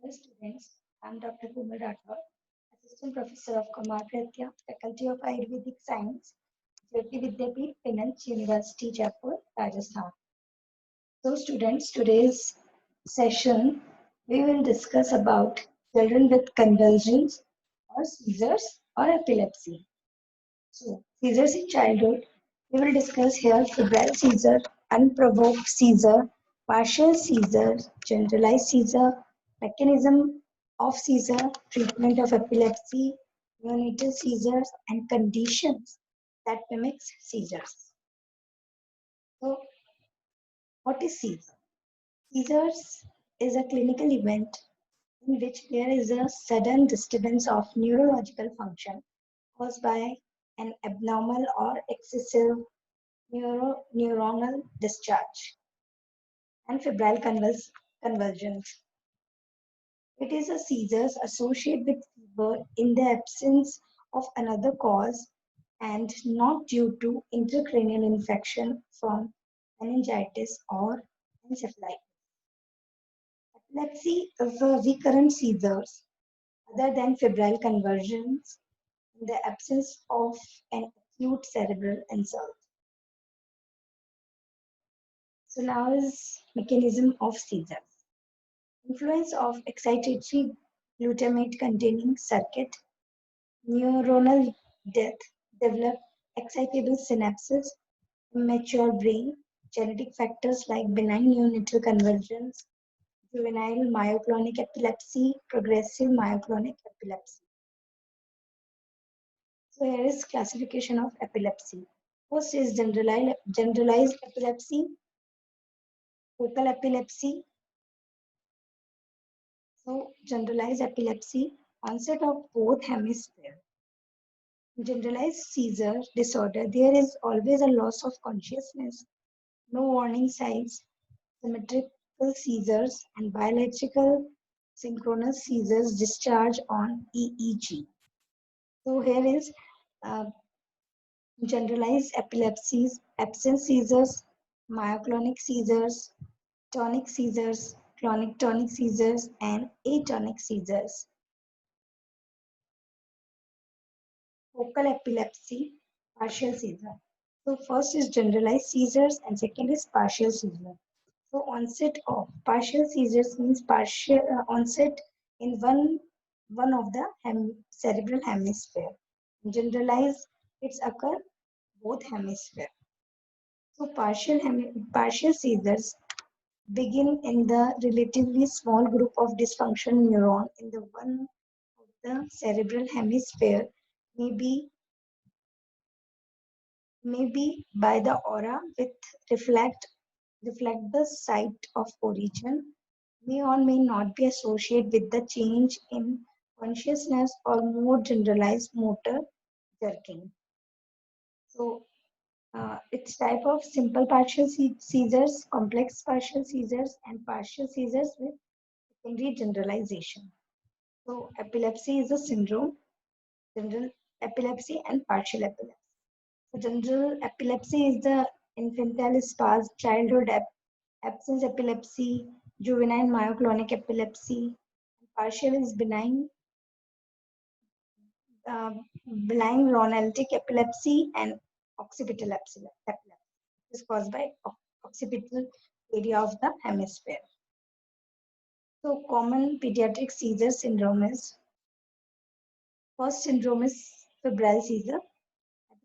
Hello students, I am Dr. Kumar Rathod, Assistant Professor of Kamarkritya, Faculty of Ayurvedic Science, Jyoti Vidyapeeth, Pinach University, Jaipur, Rajasthan. So students, today's session we will discuss about children with convulsions or seizures or epilepsy. So seizures in childhood, we will discuss here febrile seizure, unprovoked seizure, partial seizure, generalized seizure, mechanism of seizure, treatment of epilepsy, neonatal seizures, and conditions that mimics seizures. So, what is seizure? Seizures is a clinical event in which there is a sudden disturbance of neurological function caused by an abnormal or excessive neuronal discharge and febrile convulsions. It is a seizures associated with fever in the absence of another cause and not due to intracranial infection from meningitis or encephalitis. Epilepsy is a recurrent seizures other than febrile convulsions in the absence of an acute cerebral insult. So now is mechanism of seizures. Influence of excitatory glutamate containing circuit, neuronal death, develop excitable synapses, immature brain, genetic factors like benign neonatal convulsions, juvenile myoclonic epilepsy, progressive myoclonic epilepsy. So here is classification of epilepsy. First is generalized epilepsy, focal epilepsy. So generalized epilepsy, onset of both hemispheres. Generalized seizure disorder, there is always a loss of consciousness, no warning signs, symmetrical seizures, and bilateral synchronous seizures discharge on EEG. So here is uh, generalized epilepsies, absence seizures, myoclonic seizures, tonic seizures, clonic tonic seizures, and atonic seizures. Focal epilepsy, partial seizure. So first is generalized seizures and second is partial seizure. So onset of partial seizures means partial onset in one of the cerebral hemisphere. Generalized, it's occur both hemisphere. So partial seizures begin in the relatively small group of dysfunctional neuron in the one of the cerebral hemisphere, maybe by the aura with reflect the site of origin, may or may not be associated with the change in consciousness or more generalized motor jerking. So it's type of simple partial seizures, complex partial seizures, and partial seizures with secondary generalization. So epilepsy is a syndrome, general epilepsy and partial epilepsy. So general epilepsy is the infantile spasm, childhood absence epilepsy, juvenile myoclonic epilepsy. Partial is uh, benign rhonalytic epilepsy and occipital epilepsy. It is caused by occipital area of the hemisphere. So common pediatric seizure syndrome is, first syndrome is febrile seizure.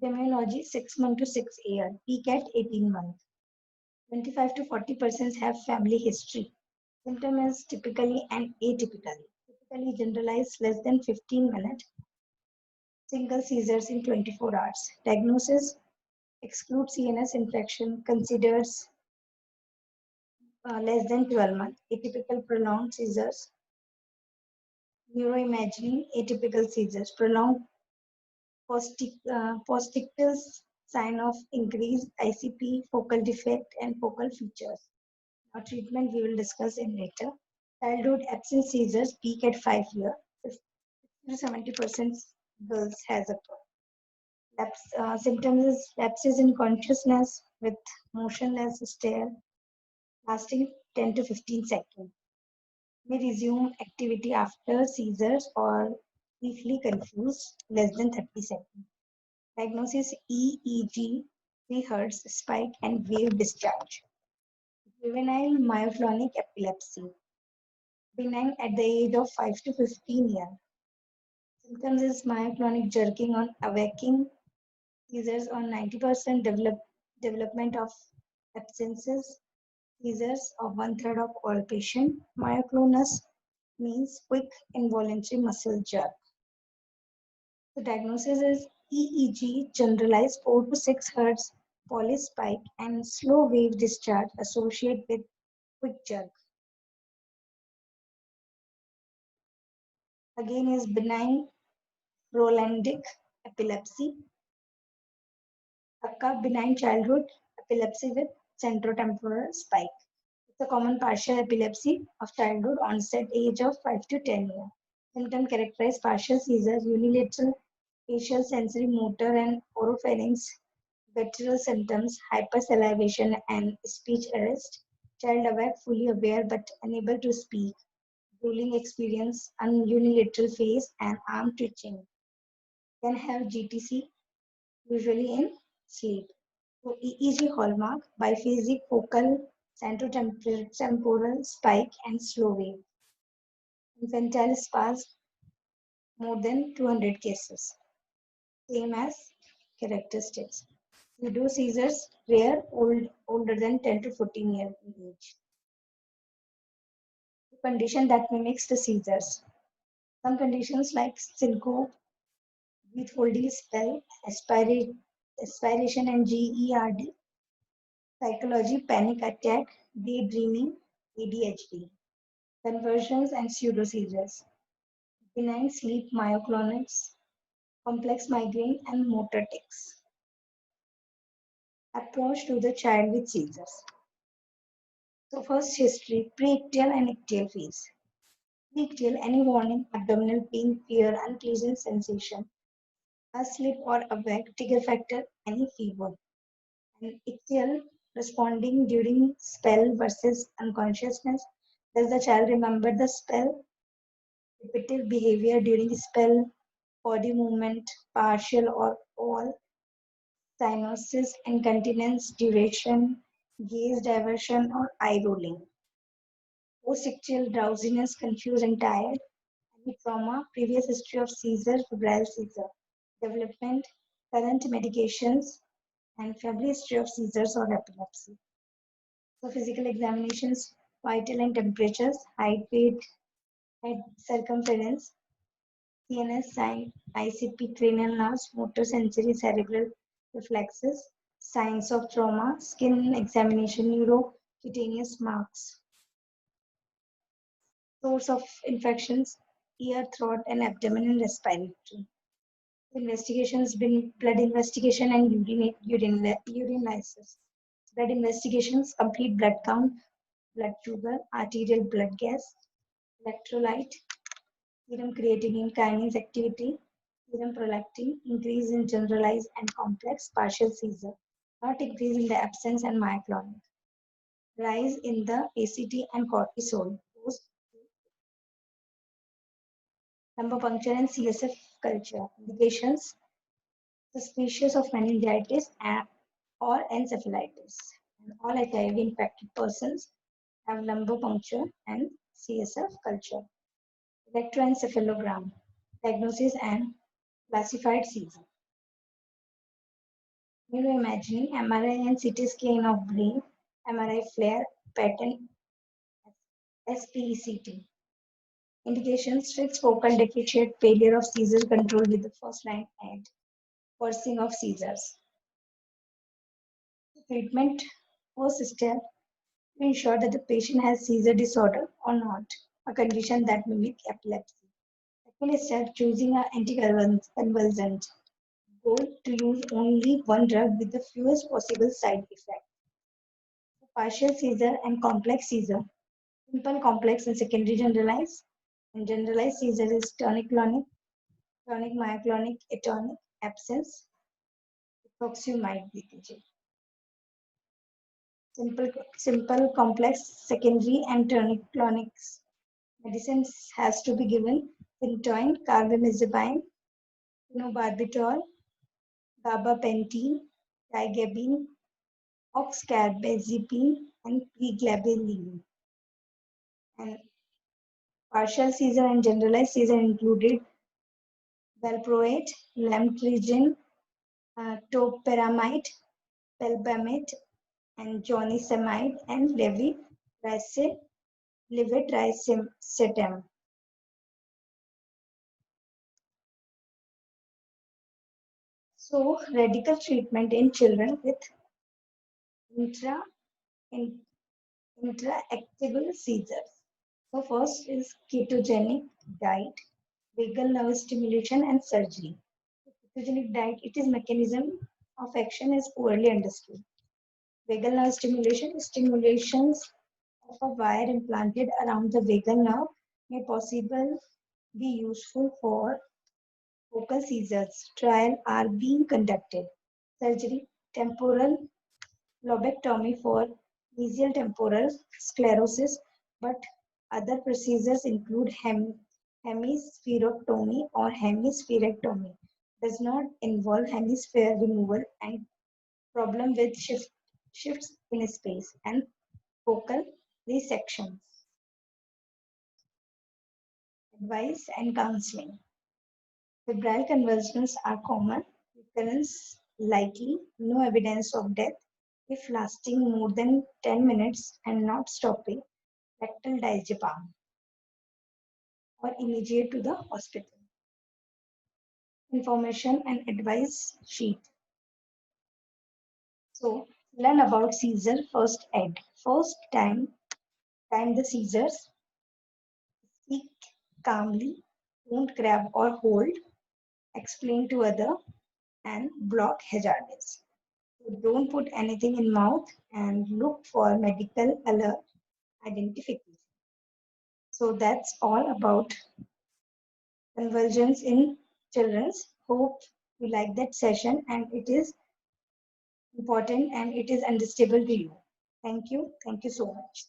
Epidemiology 6 months to 6 years, peak at 18 months. 25 to 40% have family history. Symptom is typically and atypically. Typically generalized less than 15 minutes. Single seizures in 24 hours. Diagnosis excludes CNS infection, considers less than 12 months. Atypical prolonged seizures. Neuroimaging atypical seizures. Prolonged postictal sign of increased ICP, focal defect, and focal features. Now, treatment we will discuss in later. Childhood absence seizures peak at 5 years. 50 to 70% girls has occurred. Symptoms is lapses in consciousness with motionless stare lasting 10 to 15 seconds. May resume activity after seizures or briefly confused less than 30 seconds. Diagnosis EEG, 3 Hz spike and wave discharge. Juvenile myoclonic epilepsy, benign at the age of 5 to 15 years. Symptoms is myoclonic jerking on awakening, seizures on 90% development of absences, seizures of one-third of all patients. Myoclonus means quick involuntary muscle jerk. The diagnosis is EEG, generalized 4 to 6 Hz poly spike and slow wave discharge associated with quick jerk. Again is benign Rolandic epilepsy, occur benign childhood epilepsy with centrotemporal spike. It's a common partial epilepsy of childhood onset age of 5 to 10 years. Symptom characterize partial seizures, unilateral facial sensory motor and oropharynx, guttural symptoms, hypersalivation and speech arrest. Child awake, fully aware but unable to speak. Drooling experience, unilateral face and arm twitching. Can have GTC, usually in sleep. So EEG hallmark, biphasic focal centrotemporal spike and slow wave. Infantile spasm, more than 200 cases. Same as characteristics. Pseudo seizures, rare, older than 10 to 14 years in age. The condition that mimics the seizures. Some conditions like syncope, breath holding spell, aspiration and GERD, psychology, panic attack, daydreaming, ADHD, conversions and pseudo seizures, benign sleep myoclonics, complex migraine and motor tics. Approach to the child with seizures. So first history, preictal and ictal phase. Preictal, any warning, abdominal pain, fear, unpleasant sensation, asleep or awake, trigger factor, any fever. And ictal, responding during spell versus unconsciousness. Does the child remember the spell? Repetitive behavior during spell, body movement, partial or all, cyanosis, incontinence, duration, gaze diversion or eye rolling. Post-ictal drowsiness, confused and tired, any trauma, previous history of seizure, febrile seizure, development, current medications, and family history of seizures or epilepsy. So physical examinations, vital and temperatures, height, weight, head circumference, CNS sign, ICP, cranial nerves, motor sensory, cerebral reflexes, signs of trauma, skin examination, neurocutaneous marks. Source of infections, ear, throat, and abdomen and respiratory. Investigations been blood investigation and urinalysis. Blood investigations, complete blood count, blood sugar, arterial blood gas, electrolyte, serum creatinine kinase activity, serum prolactin, increase in generalized and complex partial seizure, not increase in the absence and myoclonic, rise in the ACT and cortisol, lumbar puncture and CSF culture, indications, suspicious of meningitis or encephalitis. And all HIV infected persons have lumbar puncture and CSF culture. Electroencephalogram, diagnosis and classified seizure. Neuroimaging, MRI and CT scan of brain, MRI flare, pattern, SPECT. Indications, strict focal deficit, failure of seizure control with the first line and worsening of seizures. Treatment, first step, to ensure that the patient has seizure disorder or not, a condition that mimics epilepsy. Second step, choosing an anticonvulsant. Goal to use only one drug with the fewest possible side effects. Partial seizure and complex seizure. Simple, complex, and secondary generalized. And generalized seizure is tonic-clonic, tonic myoclonic, atonic, absence, approximate BPJ. Simple, complex, secondary, and tonic-clonics. Medicines has to be given phenytoin, carbamazepine, phenobarbital, gabapentin, tiagabine, oxcarbazepine, and pregabalin. And partial seizure and generalized seizure included valproate, lamotrigine, topiramate, felbamate, and johnsemide, and levetiracetam. So, radical treatment in children with intra in, intractable seizures. So, first is ketogenic diet, vagal nerve stimulation, and surgery. Ketogenic diet, its mechanism of action is poorly understood. Vagal nerve stimulation, stimulations of a wire implanted around the vagal nerve may possibly be useful for focal seizures. Trials are being conducted. Surgery, temporal lobectomy for mesial temporal sclerosis, but other procedures include hemispherectomy or hemispherectomy. Does not involve hemisphere removal and problem with shifts in space and focal resections. Advice and counseling. Febrile convulsions are common, recurrence likely, no evidence of death. If lasting more than 10 minutes and not stopping, rectal diazepam or immediate to the hospital. Information and advice sheet. So, learn about seizure first aid. First time the seizures, speak calmly, don't grab or hold, explain to other, and block hazardous. So don't put anything in mouth and look for medical alert identification. So that's all about convulsions in children's. Hope you like that session and it is important and it is understandable to you. Thank you. Thank you so much.